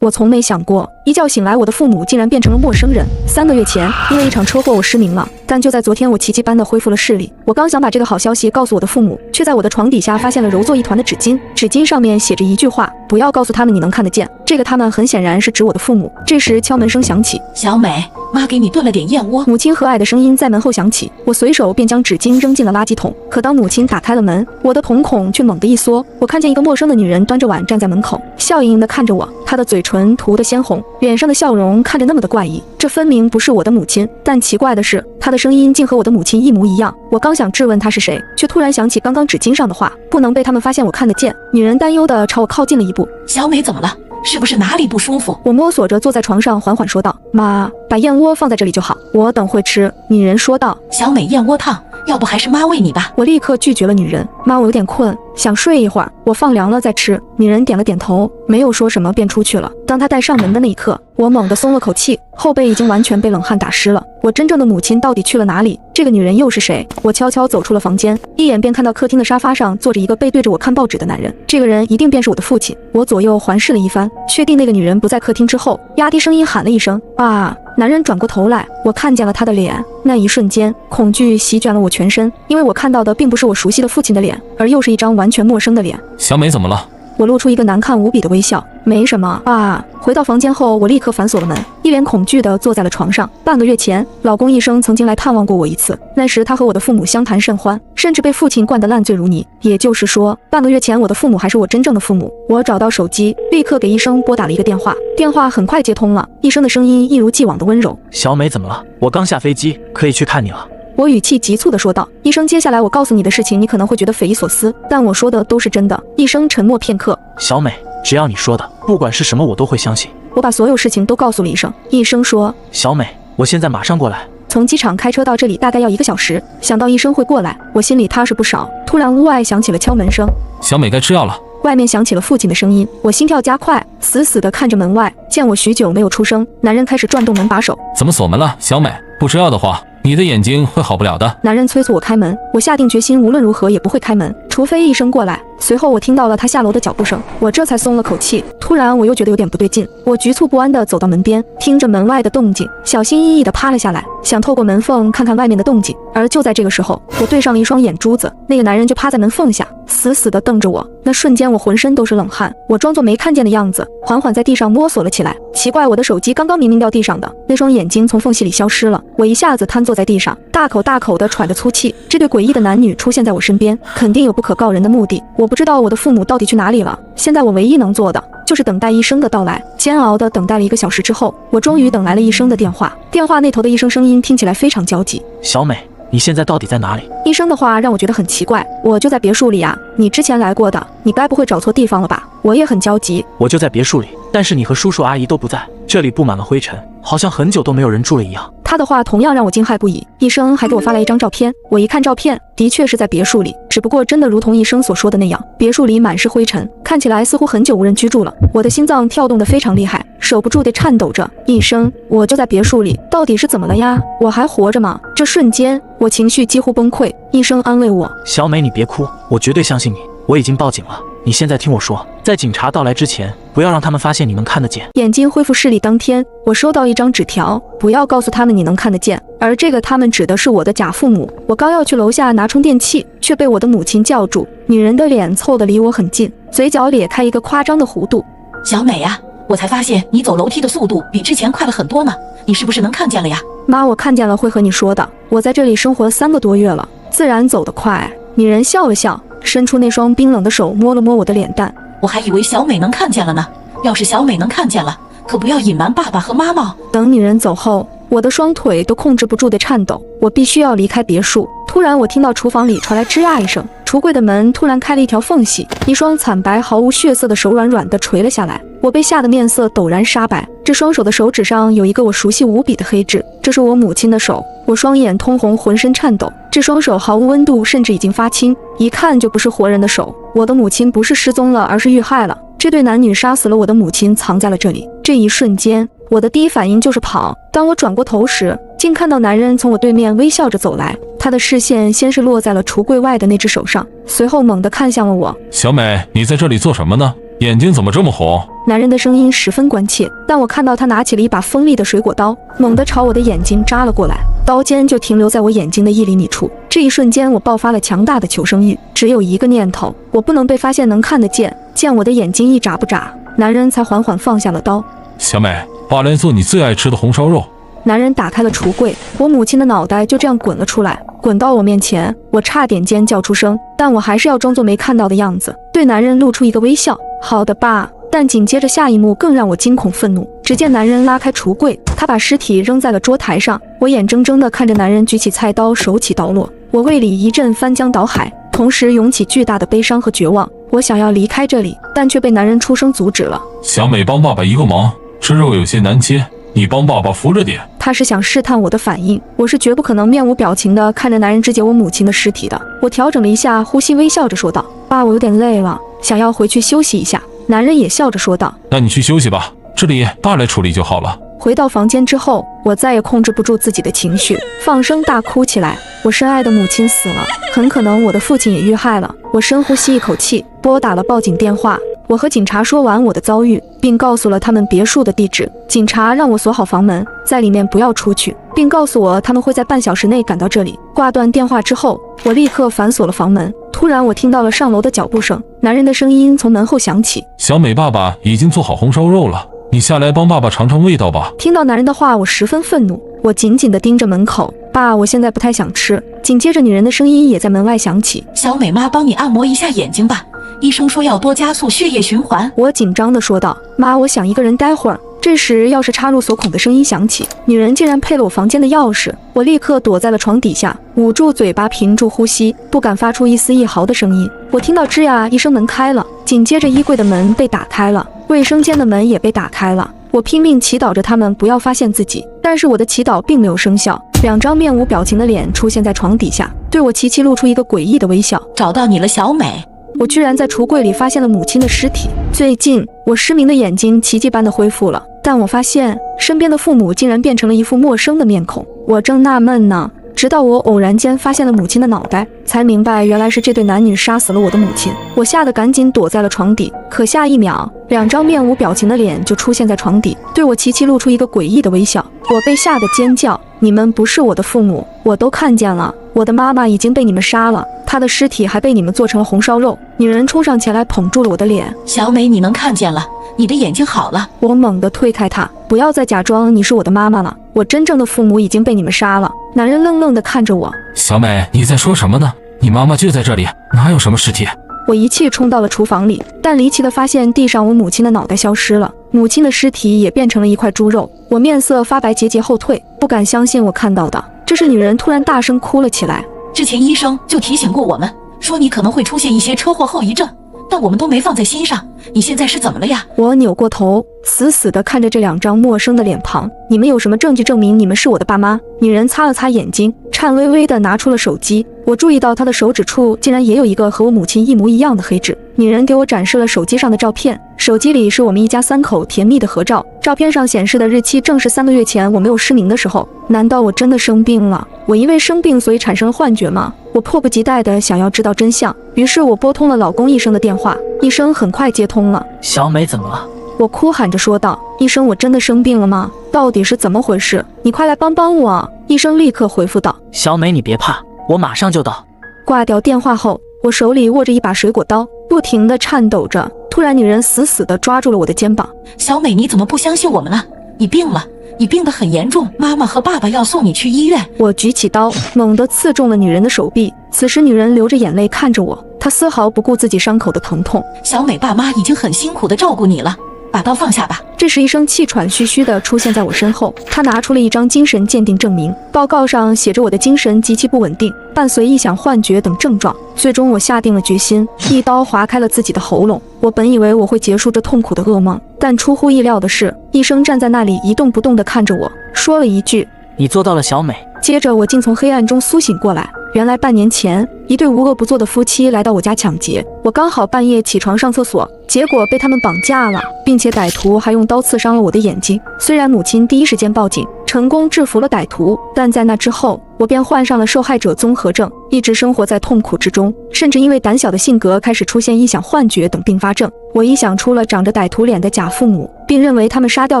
我从没想过，一觉醒来，我的父母竟然变成了陌生人。3个月前，因为一场车祸，我失明了，但就在昨天，我奇迹般的恢复了视力。我刚想把这个好消息告诉我的父母，却在我的床底下发现了揉作一团的纸巾，纸巾上面写着一句话：不要告诉他们你能看得见。这个他们很显然是指我的父母。这时敲门声响起，小美，妈给你炖了点燕窝。母亲和蔼的声音在门后响起，我随手便将纸巾扔进了垃圾桶。可当母亲打开了门，我的瞳孔却猛地一缩，我看见一个陌生的女人端着碗站在门口，笑盈盈地看着我，她的嘴唇涂得鲜红，脸上的笑容看着那么的怪异。这分明不是我的母亲，但奇怪的是，她的声音竟和我的母亲一模一样。我刚想质问她是谁，却突然想起刚刚纸巾上的话，不能被他们发现我看得见。女人担忧地朝我靠近了一步。小美怎么了？是不是哪里不舒服？我摸索着坐在床上，缓缓说道：妈，把燕窝放在这里就好，我等会吃。女人说道：小美，燕窝烫，要不还是妈喂你吧。我立刻拒绝了女人。妈，我有点困，想睡一会儿，我放凉了再吃。女人点了点头，没有说什么便出去了。当她带上门的那一刻，我猛地松了口气，后背已经完全被冷汗打湿了。我真正的母亲到底去了哪里？这个女人又是谁？我悄悄走出了房间，一眼便看到客厅的沙发上坐着一个背对着我看报纸的男人。这个人一定便是我的父亲。我左右环视了一番，确定那个女人不在客厅之后，压低声音喊了一声：啊！男人转过头来，我看见了他的脸。那一瞬间，恐惧席卷了我全身，因为我看到的并不是我熟悉的父亲的脸，而又是一张完全陌生的脸。小美怎么了？我露出一个难看无比的微笑，没什么啊。回到房间后，我立刻反锁了门，一脸恐惧地坐在了床上。半个月前，老公医生曾经来探望过我一次，那时他和我的父母相谈甚欢，甚至被父亲灌得烂醉如泥。也就是说，半个月前我的父母还是我真正的父母。我找到手机，立刻给医生拨打了一个电话，电话很快接通了，医生的声音一如既往的温柔。小美怎么了？我刚下飞机，可以去看你了。我语气急促地说道：医生，接下来我告诉你的事情，你可能会觉得匪夷所思，但我说的都是真的。医生沉默片刻，小美，只要你说的，不管是什么我都会相信。我把所有事情都告诉了医生。医生说：小美，我现在马上过来。从机场开车到这里大概要1个小时，想到医生会过来，我心里踏实不少。突然屋外响起了敲门声，小美该吃药了。外面响起了父亲的声音，我心跳加快，死死地看着门外。见我许久没有出声，男人开始转动门把手。怎么锁门了？小美，不吃药的话，你的眼睛会好不了的。男人催促我开门，我下定决心无论如何也不会开门，除非医生过来。随后我听到了他下楼的脚步声，我这才松了口气。突然我又觉得有点不对劲，我局促不安地走到门边，听着门外的动静，小心翼翼地趴了下来，想透过门缝看看外面的动静。而就在这个时候，我对上了一双眼珠子，那个男人就趴在门缝下，死死地瞪着我。那瞬间我浑身都是冷汗，我装作没看见的样子，缓缓在地上摸索了起来。奇怪，我的手机刚刚明明掉地上的，那双眼睛从缝隙里消失了。我一下子瘫坐在地上，大口大口地喘着粗气。这对诡异的男女出现在我身边，肯定有不可告人的目的。我不知道我的父母到底去哪里了，现在我唯一能做的就是等待医生的到来。煎熬地等待了1个小时之后，我终于等来了医生的电话。电话那头的医生声音听起来非常焦急：小美，你现在到底在哪里？医生的话让我觉得很奇怪，我就在别墅里啊，你之前来过的，你该不会找错地方了吧？我也很焦急。我就在别墅里，但是你和叔叔阿姨都不在，这里布满了灰尘，好像很久都没有人住了一样。他的话同样让我惊骇不已，医生还给我发来一张照片，我一看照片，的确是在别墅里，只不过真的如同医生所说的那样，别墅里满是灰尘，看起来似乎很久无人居住了。我的心脏跳动得非常厉害，守不住地颤抖着。医生，我就在别墅里，到底是怎么了呀？我还活着吗？这瞬间我情绪几乎崩溃，医生安慰我：小美，你别哭，我绝对相信你，我已经报警了。你现在听我说，在警察到来之前，不要让他们发现你能看得见。眼睛恢复视力当天，我收到一张纸条，不要告诉他们你能看得见，而这个他们指的是我的假父母。我刚要去楼下拿充电器，却被我的母亲叫住。女人的脸凑得离我很近，嘴角咧开一个夸张的弧度。小美呀，我才发现你走楼梯的速度比之前快了很多呢，你是不是能看见了呀？妈，我看见了，会和你说的。我在这里生活了3个多月了，自然走得快。女人笑了笑，伸出那双冰冷的手摸了摸我的脸蛋。我还以为小美能看见了呢，要是小美能看见了，可不要隐瞒爸爸和妈妈。等女人走后，我的双腿都控制不住的颤抖，我必须要离开别墅。突然我听到厨房里传来吱呀一声，橱柜的门突然开了一条缝隙，一双惨白毫无血色的手软软地垂了下来。我被吓得面色陡然煞白，这双手的手指上有一个我熟悉无比的黑痣，这是我母亲的手。我双眼通红，浑身颤抖，这双手毫无温度，甚至已经发青，一看就不是活人的手。我的母亲不是失踪了，而是遇害了。这对男女杀死了我的母亲，藏在了这里。这一瞬间，我的第一反应就是跑。当我转过头时，竟看到男人从我对面微笑着走来，他的视线先是落在了橱柜外的那只手上，随后猛地看向了我。小美，你在这里做什么呢？眼睛怎么这么红？男人的声音十分关切，但我看到他拿起了一把锋利的水果刀，猛地朝我的眼睛扎了过来，刀尖就停留在我眼睛的1厘米处。这一瞬间，我爆发了强大的求生欲，只有一个念头，我不能被发现能看得见。见我的眼睛一眨不眨，男人才缓缓放下了刀。小美，爸来做你最爱吃的红烧肉。男人打开了橱柜，我母亲的脑袋就这样滚了出来，滚到我面前，我差点尖叫出声，但我还是要装作没看到的样子，对男人露出一个微笑。好的，爸。但紧接着下一幕更让我惊恐愤怒，只见男人拉开橱柜，他把尸体扔在了桌台上，我眼睁睁地看着男人举起菜刀，手起刀落，我胃里一阵翻江倒海，同时涌起巨大的悲伤和绝望。我想要离开这里，但却被男人出声阻止了。小美，帮爸爸一个忙，这肉有些难切，你帮爸爸扶着点。他是想试探我的反应，我是绝不可能面无表情地看着男人肢解我母亲的尸体的。我调整了一下呼吸，微笑着说道：爸，我有点累了，想要回去休息一下。男人也笑着说道：那你去休息吧，这里爸来处理就好了。回到房间之后，我再也控制不住自己的情绪，放声大哭起来。我深爱的母亲死了，很可能我的父亲也遇害了。我深呼吸一口气，拨打了报警电话。我和警察说完我的遭遇，并告诉了他们别墅的地址。警察让我锁好房门，在里面不要出去，并告诉我他们会在半小时内赶到这里。挂断电话之后，我立刻反锁了房门。突然，我听到了上楼的脚步声，男人的声音从门后响起：小美，爸爸已经做好红烧肉了，你下来帮爸爸尝尝味道吧。听到男人的话，我十分愤怒，我紧紧地盯着门口。爸，我现在不太想吃。紧接着，女人的声音也在门外响起：小美妈，帮你按摩一下眼睛吧，医生说要多加速血液循环。我紧张地说道：妈，我想一个人待会儿。这时，钥匙插入锁孔的声音响起，女人竟然配了我房间的钥匙。我立刻躲在了床底下，捂住嘴巴，屏住呼吸，不敢发出一丝一毫的声音。我听到吱呀一声，门开了，紧接着衣柜的门被打开了，卫生间的门也被打开了。我拼命祈祷着他们不要发现自己，但是我的祈祷并没有生效。2张面无表情的脸出现在床底下，对我齐齐露出一个诡异的微笑。找到你了，小美。我居然在橱柜里发现了母亲的尸体。最近，我失明的眼睛奇迹般的恢复了，但我发现身边的父母竟然变成了一副陌生的面孔。我正纳闷呢，直到我偶然间发现了母亲的脑袋，才明白原来是这对男女杀死了我的母亲。我吓得赶紧躲在了床底，可下一秒，2张面无表情的脸就出现在床底，对我齐齐露出一个诡异的微笑。我被吓得尖叫：你们不是我的父母，我都看见了，我的妈妈已经被你们杀了，她的尸体还被你们做成了红烧肉。女人冲上前来捧住了我的脸：小美，你能看见了，你的眼睛好了。我猛地推开她：不要再假装你是我的妈妈了，我真正的父母已经被你们杀了。男人愣愣地看着我：小美，你在说什么呢？你妈妈就在这里，哪有什么尸体？我一气冲到了厨房里，但离奇地发现地上我母亲的脑袋消失了，母亲的尸体也变成了一块猪肉。我面色发白，节节后退，不敢相信我看到的。这时女人突然大声哭了起来：之前医生就提醒过我们，说你可能会出现一些车祸后遗症，但我们都没放在心上。你现在是怎么了呀？我扭过头，死死地看着这2张陌生的脸庞。你们有什么证据证明你们是我的爸妈？女人擦了擦眼睛，颤巍巍地拿出了手机。我注意到她的手指处竟然也有一个和我母亲一模一样的黑痣。女人给我展示了手机上的照片，手机里是我们一家3口甜蜜的合照，照片上显示的日期正是3个月前我没有失明的时候。难道我真的生病了？我因为生病所以产生了幻觉吗？我迫不及待地想要知道真相，于是我拨通了老公医生的电话。医生很快接通了。小美怎么了？我哭喊着说道：医生，我真的生病了吗？到底是怎么回事？你快来帮帮我！医生立刻回复道：小美，你别怕，我马上就到。挂掉电话后，我手里握着一把水果刀，不停地颤抖着。突然，女人死死地抓住了我的肩膀：小美，你怎么不相信我们了？你病了，你病得很严重，妈妈和爸爸要送你去医院。我举起刀，猛地刺中了女人的手臂。此时，女人流着眼泪看着我，她丝毫不顾自己伤口的疼痛。小美，爸妈已经很辛苦地照顾你了，把刀放下吧。这时，医生气喘吁吁地出现在我身后，他拿出了一张精神鉴定证明，报告上写着我的精神极其不稳定，伴随臆想、幻觉等症状。最终，我下定了决心，一刀划开了自己的喉咙。我本以为我会结束这痛苦的噩梦，但出乎意料的是，医生站在那里一动不动地看着我，说了一句：你做到了，小美。接着，我竟从黑暗中苏醒过来。原来半年前，一对无恶不作的夫妻来到我家抢劫，我刚好半夜起床上厕所，结果被他们绑架了，并且歹徒还用刀刺伤了我的眼睛。虽然母亲第一时间报警，成功制服了歹徒。但在那之后，我便患上了受害者综合症，一直生活在痛苦之中，甚至因为胆小的性格开始出现臆想幻觉等并发症。我臆想出了长着歹徒脸的假父母，并认为他们杀掉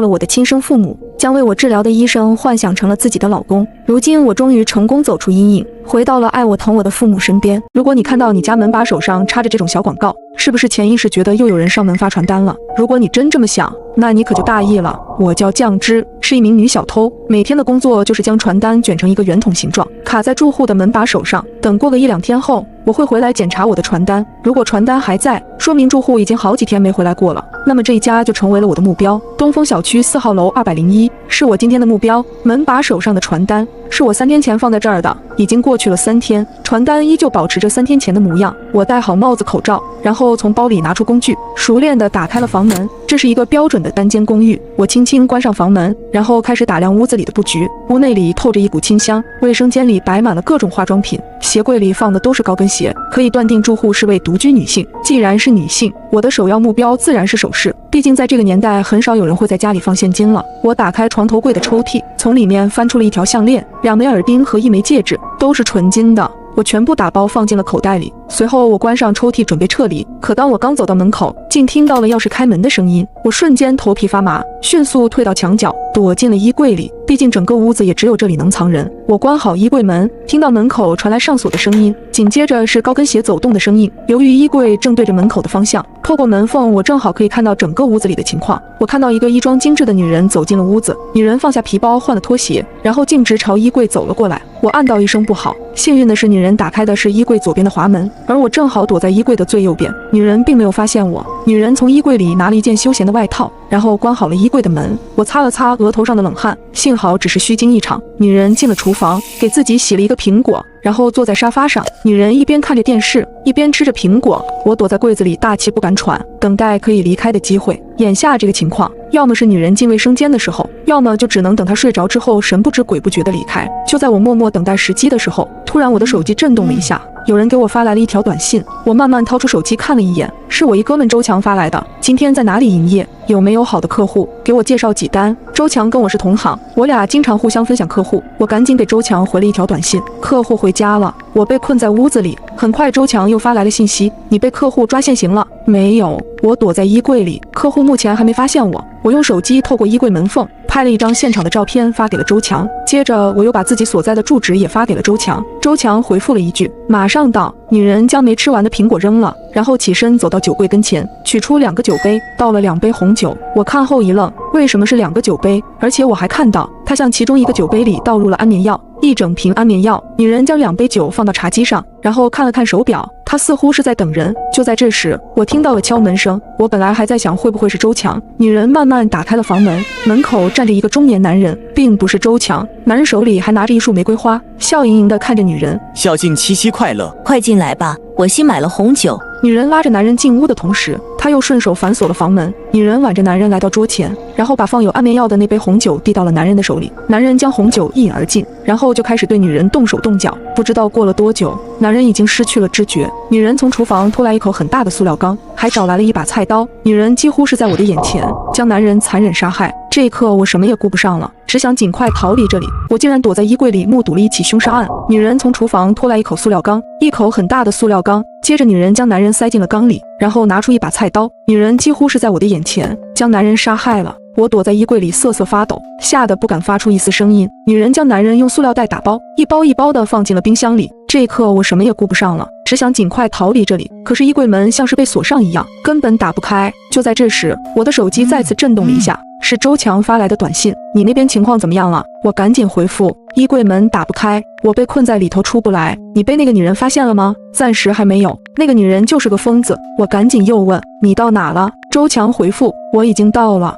了我的亲生父母，将为我治疗的医生幻想成了自己的老公。如今我终于成功走出阴影，回到了爱我疼我的父母身边。如果你看到你家门把手上插着这种小广告，是不是潜意识觉得又有人上门发传单了？如果你真这么想，那你可就大意了。我叫酱汁，是一名女小偷，每天的工作就是将传单卷成一个圆筒形状，卡在住户的门把手上。等过个1-2天后，我会回来检查我的传单，如果传单还在，说明住户已经好几天没回来过了，那么这一家就成为了我的目标。东风小区4号楼201是我今天的目标。门把手上的传单是我3天前放在这儿的，已经过去了3天，传单依旧保持着3天前的模样。我戴好帽子口罩，然后从包里拿出工具，熟练地打开了房门。这是一个标准的单间公寓，我轻轻关上房门，然后开始打量屋子里的布局。屋内里透着一股清香，卫生间里摆满了各种化妆品，鞋柜里放的都是高跟鞋，可以断定住户是位独居女性。既然是女性，我的首要目标自然是首饰，毕竟在这个年代很少有人会在家里放现金了。我打开床头柜的抽屉，从里面翻出了一条项链、2枚耳钉和1枚戒指，都是纯金的。我全部打包放进了口袋里，随后我关上抽屉准备撤离。可当我刚走到门口，竟听到了钥匙开门的声音，我瞬间头皮发麻，迅速退到墙角，躲进了衣柜里。毕竟整个屋子也只有这里能藏人。我关好衣柜门，听到门口传来上锁的声音，紧接着是高跟鞋走动的声音。由于衣柜正对着门口的方向，透过门缝我正好可以看到整个屋子里的情况。我看到一个衣装精致的女人走进了屋子，女人放下皮包换了拖鞋，然后径直朝衣柜走了过来。我暗道一声不好，幸运的是女人打开的是衣柜左边的滑门，而我正好躲在衣柜的最右边。女人并没有发现我，女人从衣柜里拿了一件休闲的外套，然后关好了衣柜的门。我擦了擦额头上的冷汗，幸好只是虚惊一场。女人进了厨房，给自己洗了一个苹果，然后坐在沙发上。女人一边看着电视，一边吃着苹果。我躲在柜子里大气不敢喘，等待可以离开的机会。眼下这个情况，要么是女人进卫生间的时候，要么就只能等她睡着之后神不知鬼不觉地离开。就在我默默等待时机的时候，突然我的手机震动了一下，有人给我发来了一条短信。我慢慢掏出手机看了一眼，是我一哥们周强发来的。今天在哪里营业？有没有好的客户？给我介绍几单。周强跟我是同行，我俩经常互相分享客户。我赶紧给周强回了一条短信，客户回家了，我被困在屋子里。很快周强又发来了信息，你被客户抓现行了。没有，我躲在衣柜里，客户目前还没发现我。我用手机透过衣柜门缝拍了一张现场的照片发给了周强，接着我又把自己所在的住址也发给了周强。周强回复了一句马上到。女人将没吃完的苹果扔了，然后起身走到酒柜跟前，取出2个酒杯，倒了2杯红酒。我看后一愣，为什么是2个酒杯？而且我还看到她向其中一个酒杯里倒入了安眠药，1整瓶安眠药。女人将2杯酒放到茶几上，然后看了看手表，她似乎是在等人。就在这时，我听到了敲门声。我本来还在想会不会是周强，女人慢慢打开了房门，门口站着一个中年男人，并不是周强。男人手里还拿着一束玫瑰花，笑盈盈地看着女人。孝敬七夕快乐，快进来吧，我新买了红酒。女人拉着男人进屋的同时，她又顺手反锁了房门。女人挽着男人来到桌前，然后把放有安眠药的那杯红酒递到了男人的手里。男人将红酒一饮而尽，然后就开始对女人动手动脚。不知道过了多久，男人已经失去了知觉。女人从厨房拖来一口很大的塑料缸，还找来了一把菜刀。女人几乎是在我的眼前将男人残忍杀害。这一刻我什么也顾不上了，只想尽快逃离这里。我竟然躲在衣柜里目睹了一起凶杀案。女人从厨房拖来一口塑料缸，一口很大的塑料缸，接着女人将男人塞进了缸里，然后拿出一把菜刀。女人几乎是在我的眼前将男人杀害了。我躲在衣柜里瑟瑟发抖，吓得不敢发出一丝声音。女人将男人用塑料袋打包，一包一包的放进了冰箱里。这一刻我什么也顾不上了，只想尽快逃离这里。可是衣柜门像是被锁上一样，根本打不开。就在这时，我的手机再次震动了一下，是周强发来的短信，你那边情况怎么样了？我赶紧回复，衣柜门打不开，我被困在里头出不来。你被那个女人发现了吗？暂时还没有，那个女人就是个疯子。我赶紧又问，你到哪了？周强回复，我已经到了。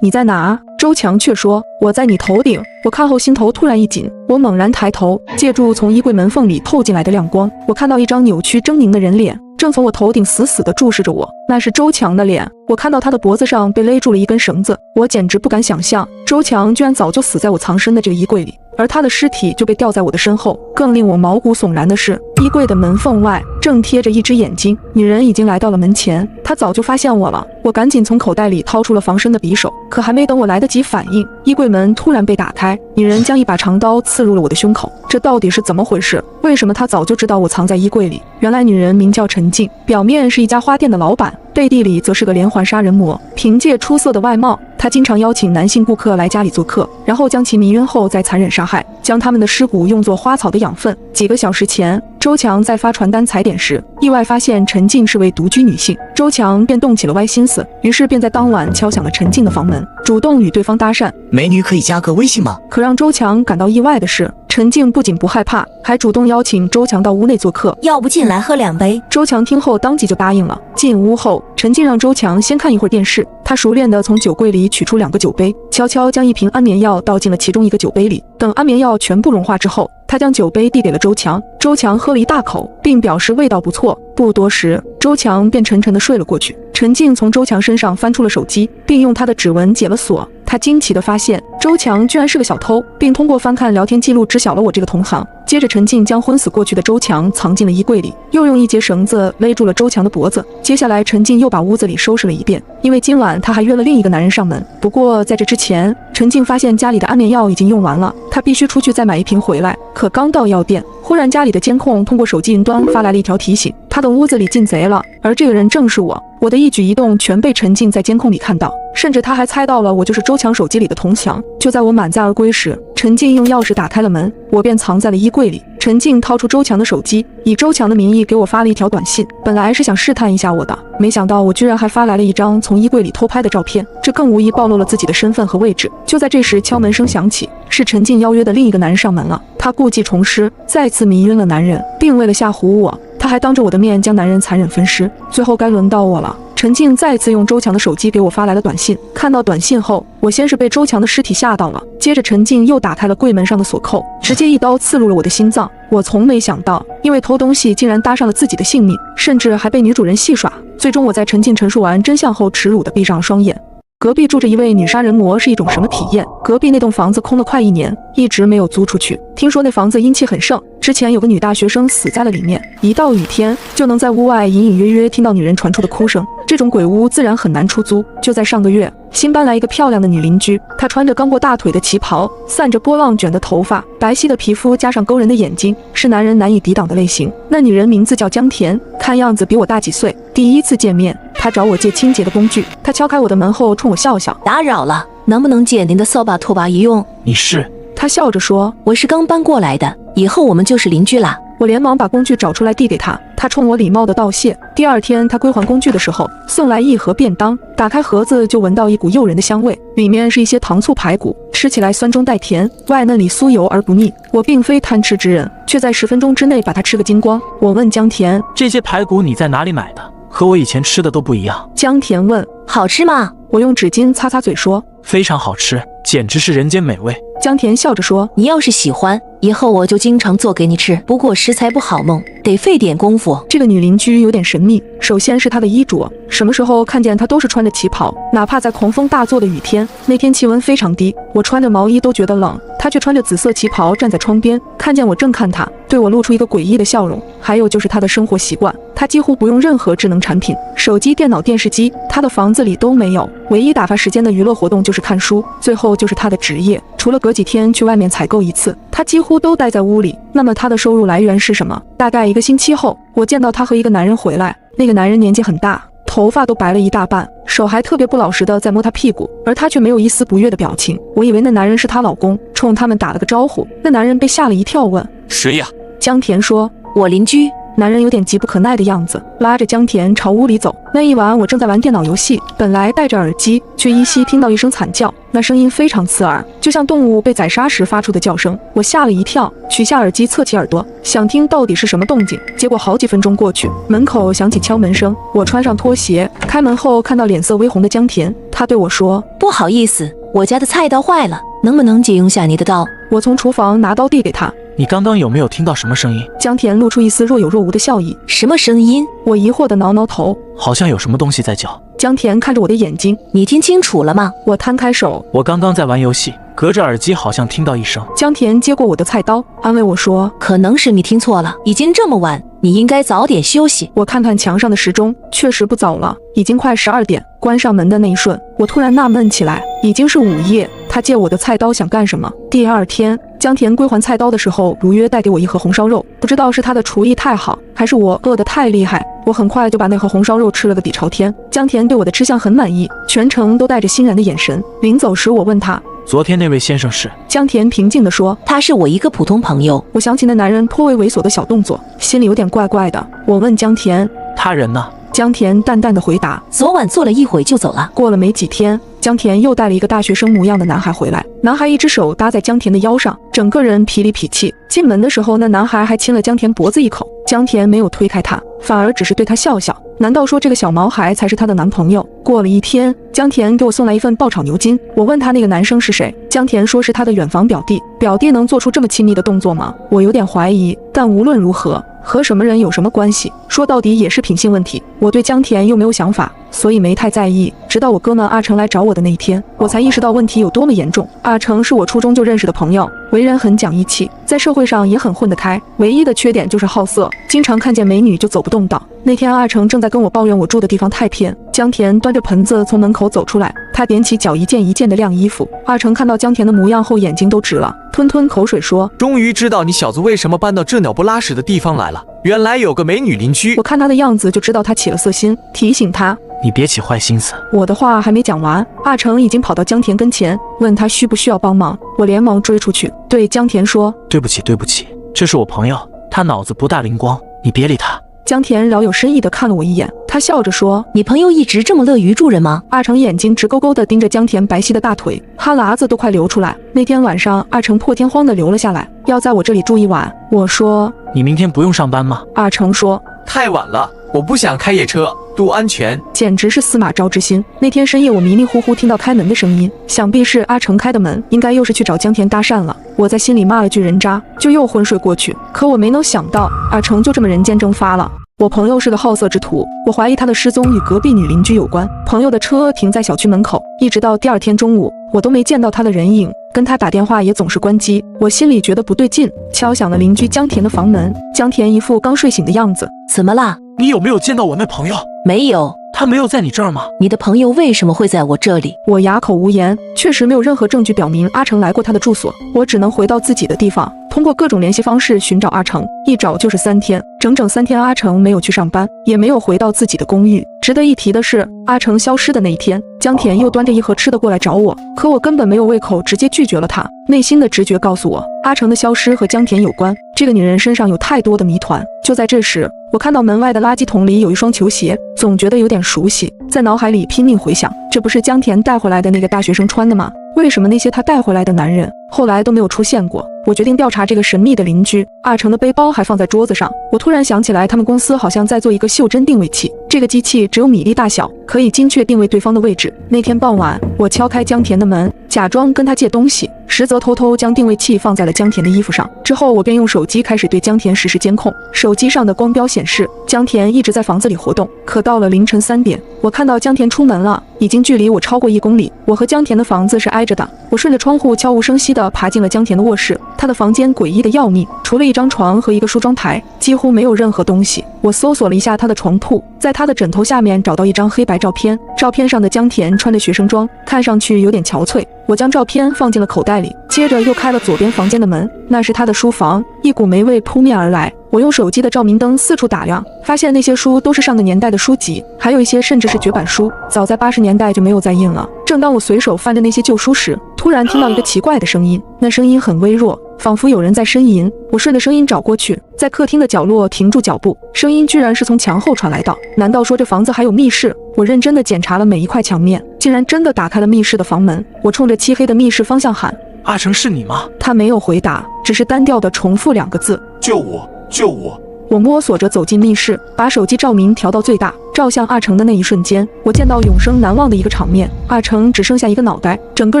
你在哪？周强却说，我在你头顶。我看后心头突然一紧，我猛然抬头，借助从衣柜门缝里透进来的亮光，我看到一张扭曲狰狞的人脸正从我头顶死死地注视着我，那是周强的脸。我看到他的脖子上被勒住了一根绳子，我简直不敢想象，周强居然早就死在我藏身的这个衣柜里，而他的尸体就被吊在我的身后。更令我毛骨悚然的是，衣柜的门缝外正贴着一只眼睛，女人已经来到了门前，她早就发现我了。我赶紧从口袋里掏出了防身的匕首，可还没等我来得及反应，衣柜门突然被打开，女人将一把长刀刺入了我的胸口。这到底是怎么回事？为什么她早就知道我藏在衣柜里？原来女人名叫陈静，表面是一家花店的老板，背地里则是个连环杀人魔。凭借出色的外貌，她经常邀请男性顾客来家里做客，然后将其迷晕后再残忍杀害，将他们的尸骨用作花草的养分。几个小时前，周强在发传单踩点时，意外发现陈静是位独居女性，周强便动起了歪心思，于是便在当晚敲响了陈静的房门，主动与对方搭讪。美女可以加个微信吗？可让周强感到意外的是，陈静不仅不害怕，还主动邀请周强到屋内做客。要不进来喝2杯？周强听后当即就答应了。进屋后，陈静让周强先看一会儿电视，他熟练地从酒柜里取出2个酒杯，悄悄将一瓶安眠药倒进了其中一个酒杯里。等安眠药全部融化之后，他将酒杯递给了周强，周强喝了一大口，并表示味道不错。不多时，周强便沉沉地睡了过去。陈静从周强身上翻出了手机，并用他的指纹解了锁。他惊奇地发现周强居然是个小偷，并通过翻看聊天记录知晓了我这个同行。接着，陈静将昏死过去的周强藏进了衣柜里，又用一节绳子勒住了周强的脖子。接下来，陈静又把屋子里收拾了一遍，因为今晚他还约了另一个男人上门。不过在这之前，陈静发现家里的安眠药已经用完了，他必须出去再买一瓶回来。可刚到药店，忽然家里的监控通过手机云端发来了一条提醒，他的屋子里进贼了，而这个人正是我。我的一举一动全被陈静在监控里看到，甚至他还猜到了我就是周强手机里的铜墙。就在我满载而归时，陈静用钥匙打开了门，我便藏在了衣柜里。陈静掏出周强的手机，以周强的名义给我发了一条短信，本来是想试探一下我的，没想到我居然还发来了一张从衣柜里偷拍的照片，这更无疑暴露了自己的身份和位置。就在这时，敲门声响起，是陈静邀约的另一个男人上门了。他故技重施，再次迷晕了男人，并为了吓唬我，他还当着我的面将男人残忍分尸。最后该轮到我了。陈静再次用周强的手机给我发来了短信，看到短信后，我先是被周强的尸体吓到了，接着陈静又打开了柜门上的锁扣，直接一刀刺入了我的心脏。我从没想到，因为偷东西竟然搭上了自己的性命，甚至还被女主人戏耍。最终我在陈静陈述完真相后，耻辱地闭上了双眼。隔壁住着一位女杀人魔是一种什么体验？隔壁那栋房子空了快1年，一直没有租出去。听说那房子阴气很盛，之前有个女大学生死在了里面，一到雨天就能在屋外隐隐约约听到女人传出的哭声。这种鬼屋自然很难出租。就在上个月，新搬来一个漂亮的女邻居，她穿着刚过大腿的旗袍，散着波浪卷的头发，白皙的皮肤加上勾人的眼睛，是男人难以抵挡的类型。那女人名字叫江田，看样子比我大几岁。第一次见面，她找我借清洁的工具，她敲开我的门后冲我笑笑，打扰了，能不能借您的扫把拖把一用？你是？她笑着说，我是刚搬过来的，以后我们就是邻居啦。我连忙把工具找出来递给他，他冲我礼貌地道谢。第二天他归还工具的时候，送来一盒便当，打开盒子就闻到一股诱人的香味，里面是一些糖醋排骨，吃起来酸中带甜，外嫩里酥油而不腻。我并非贪吃之人，却在10分钟之内把它吃个精光。我问江田，这些排骨你在哪里买的？和我以前吃的都不一样。江田问，好吃吗？我用纸巾擦擦嘴说，非常好吃，简直是人间美味。江田笑着说，你要是喜欢，以后我就经常做给你吃，不过食材不好弄，得费点功夫。这个女邻居有点神秘，首先是她的衣着，什么时候看见她都是穿着旗袍，哪怕在狂风大作的雨天，那天气温非常低，我穿着毛衣都觉得冷，她却穿着紫色旗袍站在窗边，看见我正看她，对我露出一个诡异的笑容。还有就是她的生活习惯，她几乎不用任何智能产品，手机、电脑、电视机，她的房子里都没有，唯一打发时间的娱乐活动就是看书。最后就是她的职业，除了隔几天去外面采购一次，她几乎都待在屋里。那么她的收入来源是什么？大概1个星期后，我见到她和一个男人回来，那个男人年纪很大，头发都白了一大半，手还特别不老实的在摸她屁股，而她却没有一丝不悦的表情。我以为那男人是她老公，冲他们打了个招呼。那男人被吓了一跳，问谁呀？江田说，我邻居。男人有点急不可耐的样子，拉着江田朝屋里走。那一晚我正在玩电脑游戏，本来戴着耳机，却依稀听到一声惨叫，那声音非常刺耳，就像动物被宰杀时发出的叫声。我吓了一跳，取下耳机侧起耳朵，想听到底是什么动静。结果好几分钟过去，门口响起敲门声，我穿上拖鞋，开门后看到脸色微红的江田，他对我说，不好意思，我家的菜刀坏了，能不能借用下你的刀？我从厨房拿刀递给他，你刚刚有没有听到什么声音？江田露出一丝若有若无的笑意。什么声音？我疑惑地挠挠头，好像有什么东西在叫。江田看着我的眼睛，你听清楚了吗？我摊开手，我刚刚在玩游戏，隔着耳机好像听到一声。江田接过我的菜刀，安慰我说：“可能是你听错了，已经这么晚，你应该早点休息。”我看看墙上的时钟，确实不早了，已经快12点。关上门的那一瞬，我突然纳闷起来，已经是午夜，他借我的菜刀想干什么？第二天，江田归还菜刀的时候，如约带给我一盒红烧肉，不知道是他的厨艺太好，还是我饿得太厉害，我很快就把那盒红烧肉吃了个底朝天。江田对我的吃相很满意，全程都带着欣然的眼神。临走时，我问他：“昨天那位先生是？”江田平静地说：“他是我一个普通朋友。”我想起那男人颇为猥琐的小动作，心里有点怪怪的。我问江田：“他人呢？”江田淡淡的回答：“昨晚坐了一会就走了。”过了没几天，江田又带了一个大学生模样的男孩回来，男孩一只手搭在江田的腰上，整个人痞里痞气。进门的时候，那男孩还亲了江田脖子一口，江田没有推开他，反而只是对他笑笑。难道说这个小毛孩才是她的男朋友？过了一天，江田给我送来一份爆炒牛筋，我问他那个男生是谁，江田说是他的远房表弟。表弟能做出这么亲密的动作吗？我有点怀疑，但无论如何，和什么人有什么关系，说到底也是品性问题。我对江田又没有想法，所以没太在意。直到我哥们阿成来找我的那一天，我才意识到问题有多么严重。阿成是我初中就认识的朋友，为人很讲义气，在社会上也很混得开，唯一的缺点就是好色，经常看见美女就走不动道。那天阿成正在跟我抱怨我住的地方太偏，江田端着盆子从门口走出来，他踮起脚一件一件的晾衣服。阿成看到江田的模样后眼睛都直了，吞吞口水说：“终于知道你小子为什么搬到这鸟不拉屎的地方来了，原来有个美女邻居。”我看他的样子就知道他起了色心，提醒他：“你别起坏心思。”我的话还没讲完，阿成已经跑到江田跟前，问他需不需要帮忙。我连忙追出去，对江田说：“对不起，对不起，这是我朋友，他脑子不大灵光，你别理他。”江田饶有深意地看了我一眼，他笑着说：“你朋友一直这么乐于助人吗？”阿成眼睛直勾勾地盯着江田白皙的大腿，哈喇子都快流出来。那天晚上，阿成破天荒地留了下来，要在我这里住一晚。我说：“你明天不用上班吗？”阿成说：“太晚了，我不想开夜车，图安全。”简直是司马昭之心。那天深夜，我迷迷糊糊听到开门的声音，想必是阿成开的门，应该又是去找江田搭讪了。我在心里骂了句人渣，就又昏睡过去。可我没能想到，阿成就这么人间蒸发了。我朋友是个好色之徒，我怀疑他的失踪与隔壁女邻居有关。朋友的车停在小区门口，一直到第二天中午，我都没见到他的人影，跟他打电话也总是关机。我心里觉得不对劲，敲响了邻居江田的房门。江田一副刚睡醒的样子。怎么啦？你有没有见到我那朋友？没有。他没有在你这儿吗？你的朋友为什么会在我这里？我哑口无言，确实没有任何证据表明阿成来过他的住所，我只能回到自己的地方，通过各种联系方式寻找阿成，一找就是3天，整整3天阿成没有去上班，也没有回到自己的公寓。值得一提的是，阿成消失的那一天，江田又端着一盒吃的过来找我，可我根本没有胃口，直接拒绝了他。内心的直觉告诉我，阿成的消失和江田有关，这个女人身上有太多的谜团。就在这时，我看到门外的垃圾桶里有一双球鞋，总觉得有点熟悉，在脑海里拼命回想，这不是江田带回来的那个大学生穿的吗？为什么那些他带回来的男人后来都没有出现过？我决定调查这个神秘的邻居。阿成的背包还放在桌子上，我突然想起来，他们公司好像在做一个袖珍定位器，这个机器只有米粒大小，可以精确定位对方的位置。那天傍晚，我敲开江田的门，假装跟他借东西，实则偷偷将定位器放在了江田的衣服上。之后我便用手机开始对江田实时监控，手机上的光标显示江田一直在房子里活动。可到了凌晨3点，我看到江田出门了，已经距离我超过1公里。我和江田的房子是挨着的，我顺着窗户悄无声息地爬进了江田的卧室。他的房间诡异的要命，除了一张床和一个梳妆台，几乎没有任何东西。我搜索了一下他的床铺，在他的枕头下面找到一张黑白照片，照片上的江田穿着学生装，看上去有点憔悴。我将照片放进了口袋里，接着又开了左边房间的门，那是他的书房。一股霉味扑面而来，我用手机的照明灯四处打量，发现那些书都是上个年代的书籍，还有一些甚至是绝版书，早在80年代就没有再印了。正当我随手翻着那些旧书时，突然听到一个奇怪的声音，那声音很微弱，仿佛有人在呻吟。我顺着声音找过去，在客厅的角落停住脚步，声音居然是从墙后传来的。难道说这房子还有密室？我认真地检查了每一块墙面，竟然真的打开了密室的房门。我冲着漆黑的密室方向喊：“阿成，是你吗？”他没有回答，只是单调地重复2个字：“救我，救我。”我摸索着走进密室，把手机照明调到最大，照向阿成的那一瞬间，我见到永生难忘的一个场面。阿成只剩下一个脑袋，整个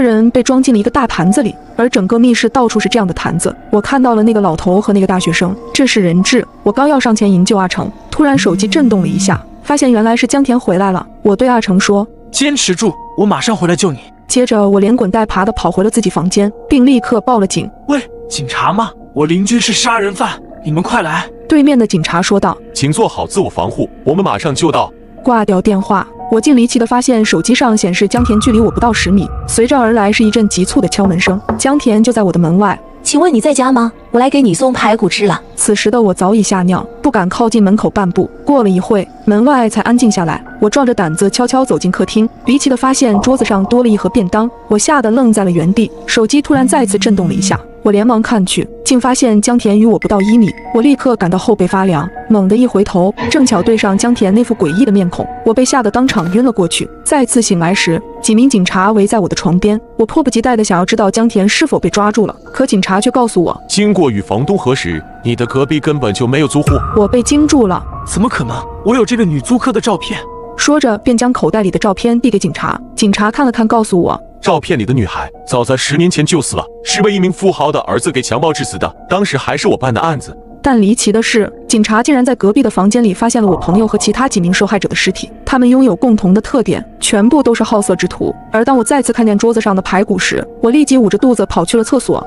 人被装进了一个大坛子里，而整个密室到处是这样的坛子。我看到了那个老头和那个大学生，这是人质。我刚要上前营救阿成，突然手机震动了一下，发现原来是江田回来了。我对阿成说：“坚持住，我马上回来救你。”接着我连滚带爬地跑回了自己房间，并立刻报了警。喂，警察吗？我邻居是杀人犯，你们快来！对面的警察说道。请做好自我防护，我们马上就到。挂掉电话，我竟离奇地发现手机上显示江田距离我不到10米，随之而来是一阵急促的敲门声。江田就在我的门外。请问你在家吗？我来给你送排骨吃了。此时的我早已吓尿，不敢靠近门口半步。过了一会，门外才安静下来。我壮着胆子悄悄走进客厅，离奇地发现桌子上多了一盒便当。我吓得愣在了原地，手机突然再次震动了一下。我连忙看去，竟发现江田与我不到1米。我立刻感到后背发凉，猛地一回头，正巧对上江田那副诡异的面孔。我被吓得当场晕了过去。再次醒来时，几名警察围在我的床边。我迫不及待地想要知道江田是否被抓住了，可警察却告诉我，经过与房东核实，你的隔壁根本就没有租户。我被惊住了。怎么可能？我有这个女租客的照片。说着便将口袋里的照片递给警察。警察看了看，告诉我，照片里的女孩早在10年前就死了，是被一名富豪的儿子给强暴致死的，当时还是我办的案子。但离奇的是，警察竟然在隔壁的房间里发现了我朋友和其他几名受害者的尸体，他们拥有共同的特点，全部都是好色之徒。而当我再次看见桌子上的排骨时，我立即捂着肚子跑去了厕所。